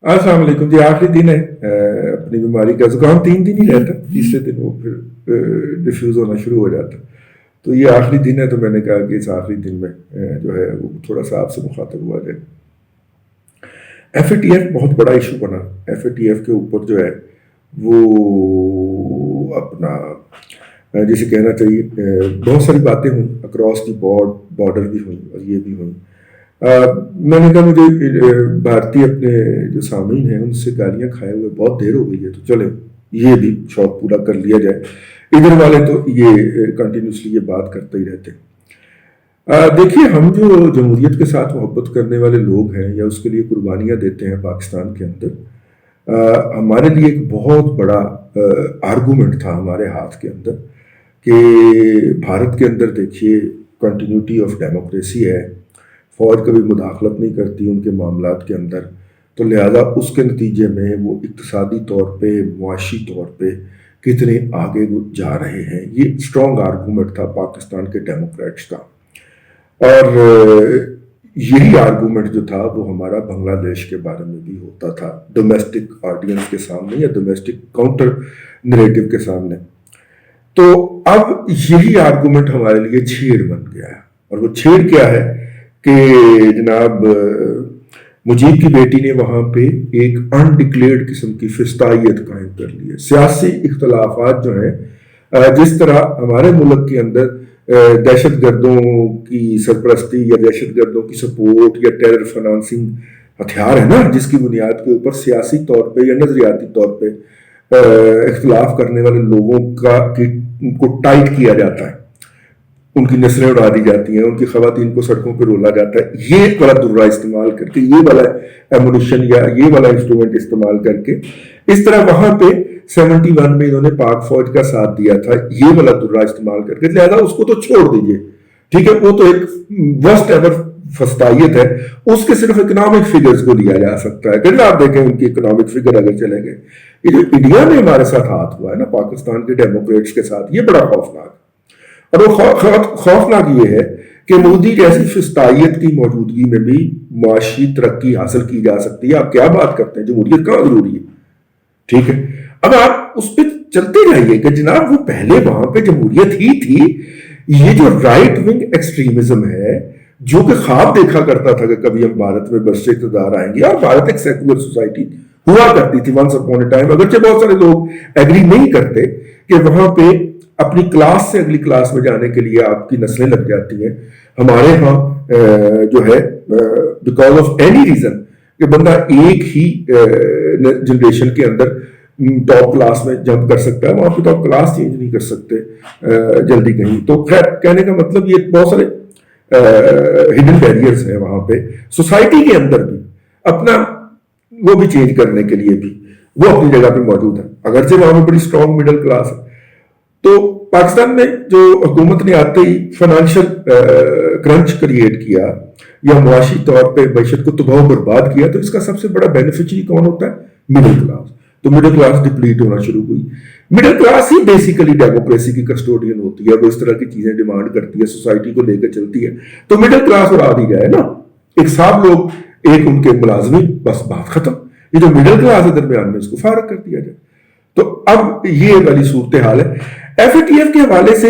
السلام علیکم جی. آخری دن ہے اپنی بیماری کا. زکام 3 دن ہی رہتا، تیسرے دن وہ پھر ڈیفیوز ہونا شروع ہو جاتا. تو یہ آخری دن ہے، تو میں نے کہا کہ اس آخری دن میں جو ہے وہ تھوڑا سا آپ سے مخاطب ہوا جائے. ایف اے ٹی ایف بہت بڑا ایشو بنا. ایف اے ٹی ایف کے اوپر جو ہے وہ اپنا جسے کہنا چاہیے بہت ساری باتیں ہوئیں، اکراس دی بارڈر بھی ہوئیں اور یہ بھی ہوئیں. میں نے کہا مجھے بھارتی اپنے جو سامعین ہیں ان سے گالیاں کھائے ہوئے بہت دیر ہو گئی ہے، تو چلے یہ بھی شوق پورا کر لیا جائے. ادھر والے تو یہ کنٹینیوسلی یہ بات کرتے ہی رہتے. دیکھیے، ہم جو جمہوریت کے ساتھ محبت کرنے والے لوگ ہیں یا اس کے لیے قربانیاں دیتے ہیں پاکستان کے اندر، ہمارے لیے ایک بہت بڑا آرگومنٹ تھا ہمارے ہاتھ کے اندر کہ بھارت کے اندر دیکھیے کنٹینیوٹی آف ڈیموکریسی ہے، فوج کبھی مداخلت نہیں کرتی ان کے معاملات کے اندر، تو لہذا اس کے نتیجے میں وہ اقتصادی طور پہ معاشی طور پہ کتنے آگے جا رہے ہیں. یہ اسٹرانگ آرگومنٹ تھا پاکستان کے ڈیموکریٹس کا. اور یہی آرگومنٹ جو تھا وہ ہمارا بنگلہ دیش کے بارے میں بھی ہوتا تھا، ڈومیسٹک آڈینس کے سامنے یا ڈومیسٹک کاؤنٹر نریٹو کے سامنے. تو اب یہی آرگومنٹ ہمارے لیے چھیڑ بن گیا ہے. اور وہ چھیڑ کیا ہے کہ جناب مجیب کی بیٹی نے وہاں پہ ایک انڈکلیئرڈ قسم کی فسطائیت قائم کر لی ہے. سیاسی اختلافات جو ہیں، جس طرح ہمارے ملک کے اندر دہشت گردوں کی سرپرستی یا دہشت گردوں کی سپورٹ یا ٹیرر فنانسنگ ہتھیار ہے نا، جس کی بنیاد کے اوپر سیاسی طور پہ یا نظریاتی طور پہ اختلاف کرنے والے لوگوں کو ٹائٹ کیا جاتا ہے، ان کی نسلیں اڑا دی جاتی ہیں، ان کی خواتین کو سڑکوں پہ رولا جاتا ہے، یہ والا درہ استعمال کر کے، یہ والا ایمونیشن یا یہ والا انسٹرومنٹ استعمال کر کے. اس طرح وہاں پہ 71 میں انہوں نے پاک فوج کا ساتھ دیا تھا، یہ والا درہ استعمال کر کے. لہذا اس کو تو چھوڑ دیجئے، ٹھیک ہے، وہ تو ایک ورسٹ ایور فسطائیت ہے. اس کے صرف اکنامک فگرز کو لیا جا سکتا ہے کہ آپ دیکھیں ان کی اکنامک فگر اگر چلے گئے. یہ جو انڈیا میں ہمارے ساتھ ہاتھ ہوا ہے نا پاکستان کے ڈیموکریٹس کے ساتھ، یہ بڑا خوفناک. اور وہ خوفناک یہ ہے کہ مودی جیسی فسطائیت کی موجودگی میں بھی معاشی ترقی حاصل کی جا سکتی ہے. آپ کیا بات کرتے ہیں، جمہوریت کہاں ضروری ہے؟ ٹھیک ہے، اب آپ اس پہ چلتے رہیے کہ جناب وہ پہلے وہاں پہ جمہوریت ہی تھی. یہ جو رائٹ ونگ ایکسٹریمزم ہے، جو کہ خواب دیکھا کرتا تھا کہ کبھی ہم بھارت میں برسر اقتدار آئیں گے، اور بھارت ایک سیکولر سوسائٹی ہوا کرتی تھی ونس اپون اے ٹائم، اگرچہ بہت سارے لوگ ایگری نہیں کرتے کہ وہاں پہ اپنی کلاس سے اگلی کلاس میں جانے کے لیے آپ کی نسلیں لگ جاتی ہیں. ہمارے ہاں جو ہے بیکاز آف اینی ریزن کہ بندہ ایک ہی جنریشن کے اندر ٹاپ کلاس میں جمپ کر سکتا ہے، وہاں پہ تو آپ کلاس چینج نہیں کر سکتے جلدی کہیں. تو خیر، کہنے کا مطلب یہ بہت سارے ہڈن بیریئرز ہیں وہاں پہ سوسائٹی کے اندر بھی، اپنا وہ بھی چینج کرنے کے لیے بھی وہ اپنی جگہ پہ موجود ہے، اگرچہ وہاں پہ بڑی اسٹرانگ مڈل کلاس ہے. تو پاکستان میں جو حکومت نے آتے ہی فائنینشیل کرنچ کریٹ کیا یا معاشی طور پہ معیشت کو تباہ و برباد کیا، تو اس کا سب سے بڑا بینیفیشری کون ہوتا ہے؟ Middle class. تو مڈل کلاس ڈپلیٹ ہونا شروع ہوئی. مڈل کلاس ہی بیسیکلی ڈیموکریسی کی کسٹوڈین ہوتی ہے، وہ اس طرح کی چیزیں ڈیمانڈ کرتی ہے، سوسائٹی کو لے کے چلتی ہے. تو مڈل کلاس اڑا دی جائے نا، ایک صاحب لوگ، ایک ان کے ملازمین، بس بات ختم. یہ جو مڈل کلاس ہے درمیان میں، اس کو فارغ کر دیا جائے. تو اب یہ والی صورتحال ہے. ایف اے ٹی ایف کے حوالے سے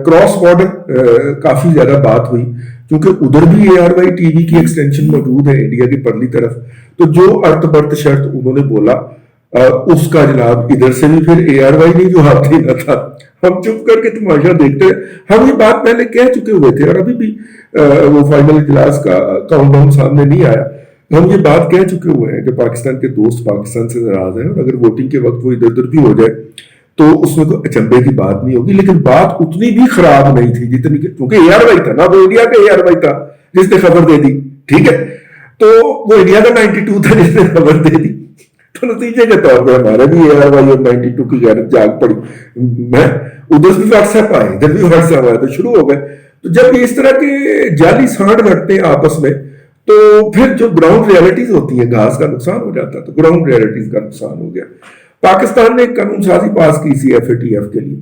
کراس بارڈر کافی زیادہ بات ہوئی، کیونکہ ادھر بھی اے آر وائی ٹی وی کی ایکسٹینشن موجود ہے انڈیا کی پرلی طرف. تو جو ارت برت شرط انہوں نے بولا اس کا جناب ادھر سے بھی پھر اے آر وائی نے جو ہاتھ دینا تھا، ہم چپ کر کے تماشا دیکھتے ہیں. ہم یہ بات پہلے کہہ چکے ہوئے تھے، اور ابھی بھی وہ فائنل اجلاس کا کاؤنٹ ڈاؤن سامنے نہیں آیا. ہم یہ بات کہہ چکے ہوئے ہیں کہ پاکستان کے دوست پاکستان سے ناراض ہیں، اور اگر ووٹنگ کے وقت وہ ادھر ادھر بھی ہو جائے تو اس میں کوئی اچنبے کی بات نہیں ہوگی. لیکن بات اتنی بھی خراب نہیں تھی جتنی کہ، کیونکہ اے آر وائی تھا نا، وہ انڈیا کا اے آر وائی تھا جس نے خبر دے دی. ٹھیک ہے، تو وہ انڈیا کا 92 تھا جس نے خبر دے دی. تو نتیجے کے طور پہ ہمارا بھی اے آر وائی اور 92 کی غیرت جاگ پڑی. میں ادھر بھی واٹس ایپ آئے، ادھر بھی واٹس ایپ آئے، تو شروع ہو گئے. تو جب اس طرح کے جعلی سانڈ لڑتے ہیں آپس میں، تو پھر جو گراؤنڈ ریئلٹیز ہوتی ہیں، گھاس کا نقصان ہو جاتا ہے. تو گراؤنڈ ریئلٹیز کا نقصان ہو گیا. پاکستان نے قانون سازی پاس کی سی ایف اے ٹی ایف کے لیے.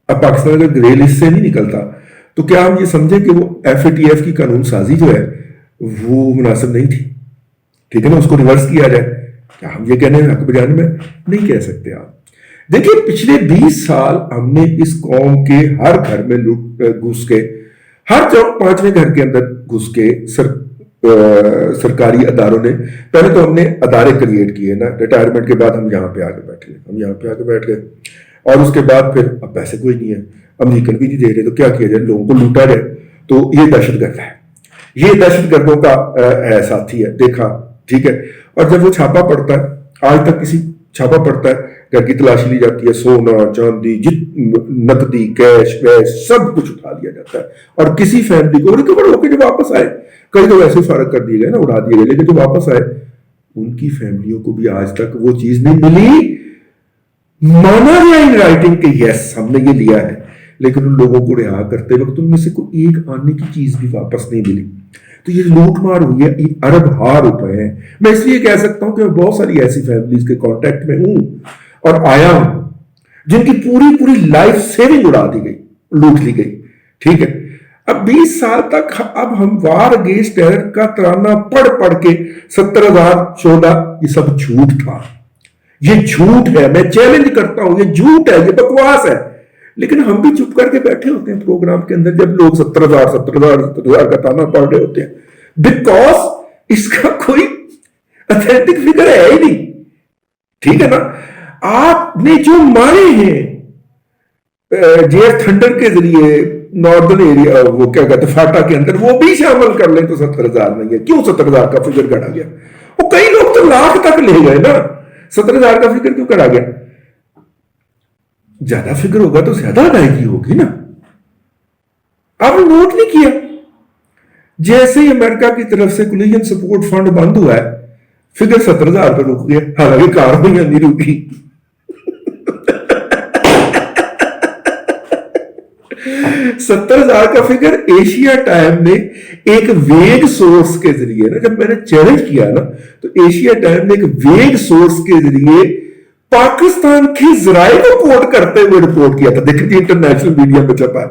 اب پاکستان اگر گرے لسٹ سے نہیں نکلتا تو کیا ہم یہ سمجھیں کہ وہ ایف اے ٹی ایف کی قانون سازی جو ہے وہ مناسب نہیں تھی؟ ٹھیک ہے نا, اس کو ریورس کیا جائے. کیا ہم یہ کہنے حق بجانے میں نہیں کہہ سکتے آپ. دیکھیے پچھلے 20 سال ہم نے اس قوم کے ہر گھر میں گھس کے, ہر 5ویں گھر کے اندر گھس کے سرکاری اداروں نے, پہلے تو ہم نے ادارے کریٹ کیے نا, ریٹائرمنٹ کے بعد ہم یہاں پہ آ کے بیٹھ گئے, ہم یہاں پہ آ کے بیٹھ گئے, اور اس کے بعد پھر اب پیسے کوئی نہیں ہے, امریکن بھی نہیں دے رہے, تو کیا کیا جائے, لوگوں کو لوٹا جائے. تو یہ دہشت گرد ہے, یہ دہشت گردوں کا ساتھی ہے, دیکھا ٹھیک ہے. اور جب وہ چھاپا پڑتا ہے, آج تک کسی چھاپا پڑتا ہے, گھر کی تلاشی لی جاتی ہے, سونا چاندی نقدی کیش ویش سب کچھ اٹھا لیا جاتا ہے, اور کسی فیملی کو ریکور ہو کے جو واپس آئے, کئی تو ویسے فرق کر دیے گئے نا, اڑا دیے گئے, لیکن جو واپس آئے ان کی فیملیوں کو بھی آج تک وہ چیز نہیں ملی. مانا گیا ان رائٹنگ کہ یس ہم نے یہ لیا ہے, لیکن ان لوگوں کو رہا کرتے وقت ان میں سے کوئی ایک آنے کی چیز بھی واپس نہیں ملی. تو یہ لوٹ مار ہوئی ہے, ارب ہار روپے ہیں. میں اس لیے کہہ سکتا ہوں کہ میں بہت ساری ایسی فیملیز کے کانٹیکٹ میں ہوں اور آیا ہوں جن کی پوری لائف سیونگ اڑا دی گئی, لوٹ لی گئی. ٹھیک ہے, اب 20 سال تک اب ہم وار اگینسٹ ٹیرر کا ترانہ پڑھ کے 70,000 14, یہ سب جھوٹ تھا, یہ جھوٹ ہے, میں چیلنج کرتا ہوں, یہ جھوٹ ہے, یہ بکواس ہے. لیکن ہم بھی چپ کر کے بیٹھے ہوتے ہیں پروگرام کے اندر جب لوگ 70,000 کا تانا پڑھ رہے ہوتے ہیں, بیکاز اس کا کوئی اتھینٹک فگر ہے ہی نہیں. ٹھیک ہے نا, آپ نے جو مارے ہیں جے ایف تھنڈر کے ذریعے ناردرن ایریا, وہ کیا کہتے ہیں فاٹا کے اندر, وہ بھی شامل کر لیں تو 70,000 نہیں ہے. کیوں 70,000 کا فگر گڑا گیا؟ وہ کئی لوگ تو لاکھ تک لے گئے نا, 70,000 کا فگر کیوں گڑا گیا؟ زیادہ فگر ہوگا تو زیادہ ادائیگی ہوگی نا. آپ نے نوٹ نہیں کیا, جیسے ہی امریکہ کی طرف سے کولیجن سپورٹ فنڈ بند ہوا ہے, فگر 70,000 پہ رک گیا, حالانکہ کارروائیاں نہیں رکی. 70,000 کا فگر ایشیا ٹائم نے ایک ویگ سورس کے ذریعے نا, جب میں نے چیلنج کیا نا, تو ایشیا ٹائم نے ایک ویگ سورس کے ذریعے پاکستان کی ذرائع کو کوٹ کرتے ہوئے رپورٹ کیا تھا. دیکھیں انٹرنیشنل میڈیا پہ چھپا ہے.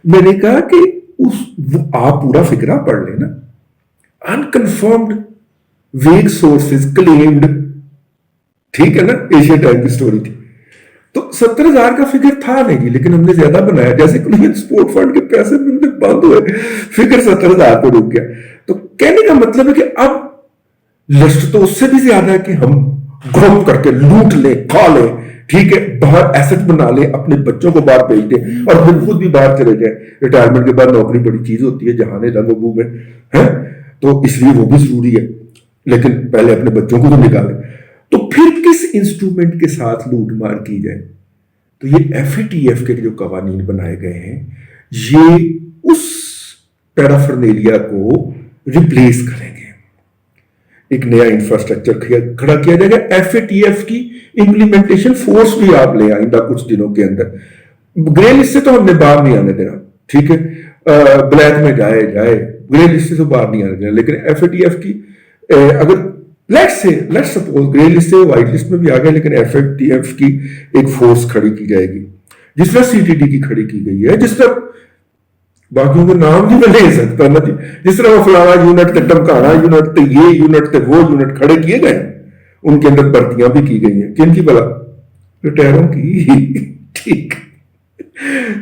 میں نے کہا کہ آپ پورا فکرہ پڑھ لیں نا, انکنفرمڈ ویگ سورسز کلیمڈ, ٹھیک ہے نا, ایشیا ٹائم کی سٹوری تھی. تو 70,000 کا فگر تھا نہیں جی, لیکن ہم نے زیادہ بنایا, جیسے کولیجن سپورٹ فنڈ کے پیسے بند ہوئے, فگر 70,000 پہ رک گیا. تو کہنے کا مطلب ہے کہ اب لسٹ تو اس سے بھی زیادہ ہے کہ ہم گروپ کر کے لوٹ لیں, کھا لیں, ٹھیک ہے, باہر ایسٹ بنا لیں, اپنے بچوں کو باہر بھیج دیں, اور پھر خود بھی باہر چلے جائیں. ریٹائرمنٹ کے بعد نوکری بڑی چیز ہوتی ہے جہاں نے رنگ و بو میں ہے, تو اس لیے وہ بھی ضروری ہے, لیکن پہلے اپنے بچوں کو تو نکالیں. تو پھر کس انسٹرومنٹ کے ساتھ لوٹ مار کی جائے؟ تو یہ ایف اے ٹی ایف کے جو قوانین بنائے گئے ہیں, یہ اس پیرافرنیلیا کو ریپلیس کریں گے. ایک نیا انفراسٹرکچر کھڑا کیا جائے گا. ایف اے ٹی ایف کی امپلیمنٹیشن فورس بھی آپ لے آئندہ کچھ دنوں کے اندر. گرے لسٹ سے تو ہم نے باہر نہیں آنے دینا, ٹھیک ہے, بلیک میں جائے گرے لسٹ سے تو باہر نہیں آنے دینا, لیکن ایف اے ٹی ایف کی اگر لیٹ سپوز گرے لسٹ سے وائٹ لسٹ میں بھی آ گئے, لیکن ایف اے ٹی ایف کی ایک فورس کھڑی کی جائے گی, جس طرح سی ٹی ڈی کی کھڑی کی گئی ہے, جس طرح باقیوں کے نام نہیں میں لے سکتا نا جی, جس طرح وہ فلانا یونٹ تے ٹمکانا یونٹ تے یہ یونٹ تے وہ یونٹ کھڑے کیے گئے, ان کے اندر بھرتیاں بھی کی گئی ہیں. کن کی بلا؟ ریٹائروں کی. ٹھیک,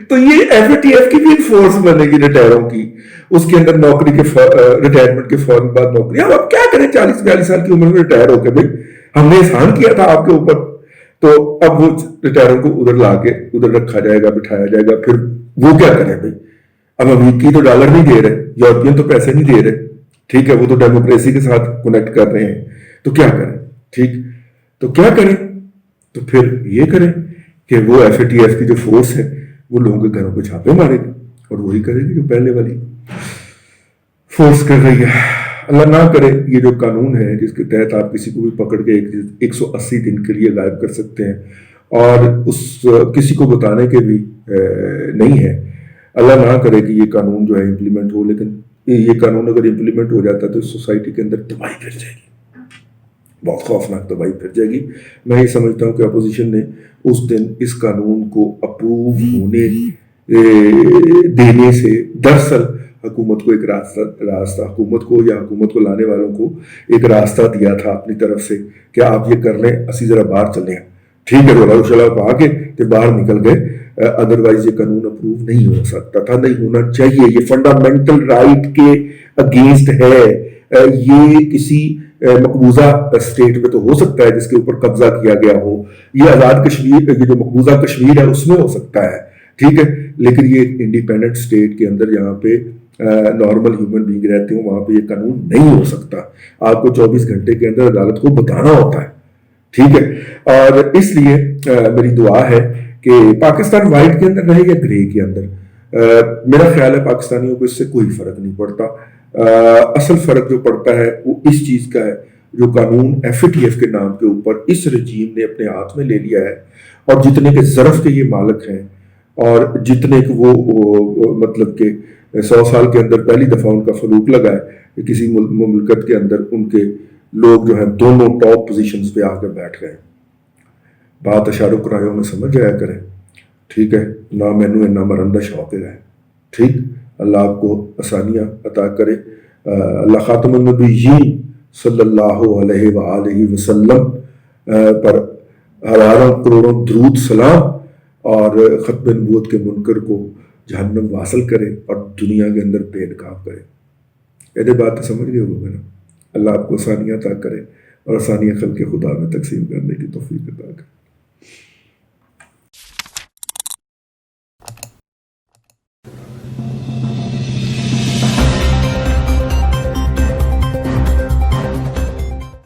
تو یہ ایف اے ٹی ایف کی بھی ایک فورس بنے گی ریٹائروں کی. اس کے اندر نوکری کے ریٹائرمنٹ کے فوراً بعد نوکری. اب آپ کیا کریں 40-42 سال کی عمر میں ریٹائر ہو کے, بھائی ہم نے احسان کیا تھا آپ کے اوپر, تو اب وہ ریٹائروں کو ادھر لا کے ادھر رکھا جائے گا, بٹھایا جائے گا. پھر وہ کیا کریں بھائی؟ اب امریکی تو ڈالر نہیں دے رہے, یورپین تو پیسے نہیں دے رہے, ٹھیک ہے, وہ تو ڈیموکریسی کے ساتھ کنیکٹ کر رہے ہیں, تو کیا کریں؟ ٹھیک, تو کیا کریں؟ تو پھر یہ کریں کہ وہ ایف اے ٹی ایف کی جو فورس ہے وہ لوگوں کے گھروں پہ چھاپے مارے گی, اور وہی کرے گی جو پہلے والی فورس کر رہی ہے. اللہ نہ کرے یہ جو قانون ہے جس کے تحت آپ کسی کو بھی پکڑ کے 180 دن کے لیے غائب کر سکتے ہیں, اور اس کسی کو بتانے کے بھی نہیں ہے. اللہ نہ کرے کہ یہ قانون جو ہے امپلیمنٹ ہو, لیکن یہ قانون اگر امپلیمنٹ ہو جاتا ہے تو سوسائٹی کے اندر تباہی پھر جائے گی, بہت خوفناک تباہی پھر جائے گی. میں یہ سمجھتا ہوں کہ اپوزیشن نے اس دن اس قانون کو اپروو ہونے دینے سے دراصل حکومت کو ایک راستہ حکومت کو یا حکومت کو لانے والوں کو ایک راستہ دیا تھا اپنی طرف سے کہ آپ یہ کر لیں، اسی ذرا باہر چلیں، ٹھیک ہے رولا شلا پا کے کہ باہر نکل گئے، ادروائز یہ قانون اپروو نہیں ہو سکتا تھا، نہیں ہونا چاہیے، یہ فنڈامنٹل رائٹ کے اگینسٹ ہے۔ یہ کسی مقبوضہ اسٹیٹ میں تو ہو سکتا ہے جس کے اوپر قبضہ کیا گیا ہو، یہ آزاد کشمیر، یہ جو مقبوضہ کشمیر ہے اس میں ہو سکتا ہے، ٹھیک ہے، لیکن یہ ایک انڈیپینڈنٹ اسٹیٹ کے اندر جہاں پہ نارمل ہیومن بینگ رہتے ہوں وہاں پہ یہ قانون نہیں ہو سکتا۔ آپ کو 24 گھنٹے کے اندر عدالت کو بتانا ہوتا ہے، ٹھیک ہے۔ اور اس لیے میری دعا ہے کہ پاکستان وائٹ کے اندر رہے یا گرے کے اندر، میرا خیال ہے پاکستانیوں کو اس سے کوئی فرق نہیں پڑتا۔ اصل فرق جو پڑتا ہے وہ اس چیز کا ہے، جو قانون FATF کے نام کے اوپر اس رجیم نے اپنے ہاتھ میں لے لیا ہے، اور جتنے کے ظرف کے یہ مالک ہیں اور جتنے کے وہ مطلب کہ 100 سال کے اندر پہلی دفعہ ان کا فلوک لگا ہے کہ کسی مملکت کے اندر ان کے لوگ جو ہیں دونوں ٹاپ پوزیشنز پہ آ کے بیٹھ گئے۔ بات اشاروں کرایوں میں سمجھ جایا کریں، ٹھیک ہے، نہ مینو نہ مرندہ شوق ہے، ٹھیک۔ اللہ آپ کو آسانیاں عطا کرے۔ اللہ خاتم النبیین صلی اللہ علیہ وآلہ وسلم پر ہزاروں کروڑوں درود سلام، اور ختم نبوت کے منکر کو جہنم واصل کرے اور دنیا کے اندر بے نقاب کرے۔ یہ بات سمجھ گئے ہوگا نا؟ اللہ آپ کو آسانیاں عطا کرے اور آسانیاں خلق خدا میں تقسیم کرنے کی توفیق عطا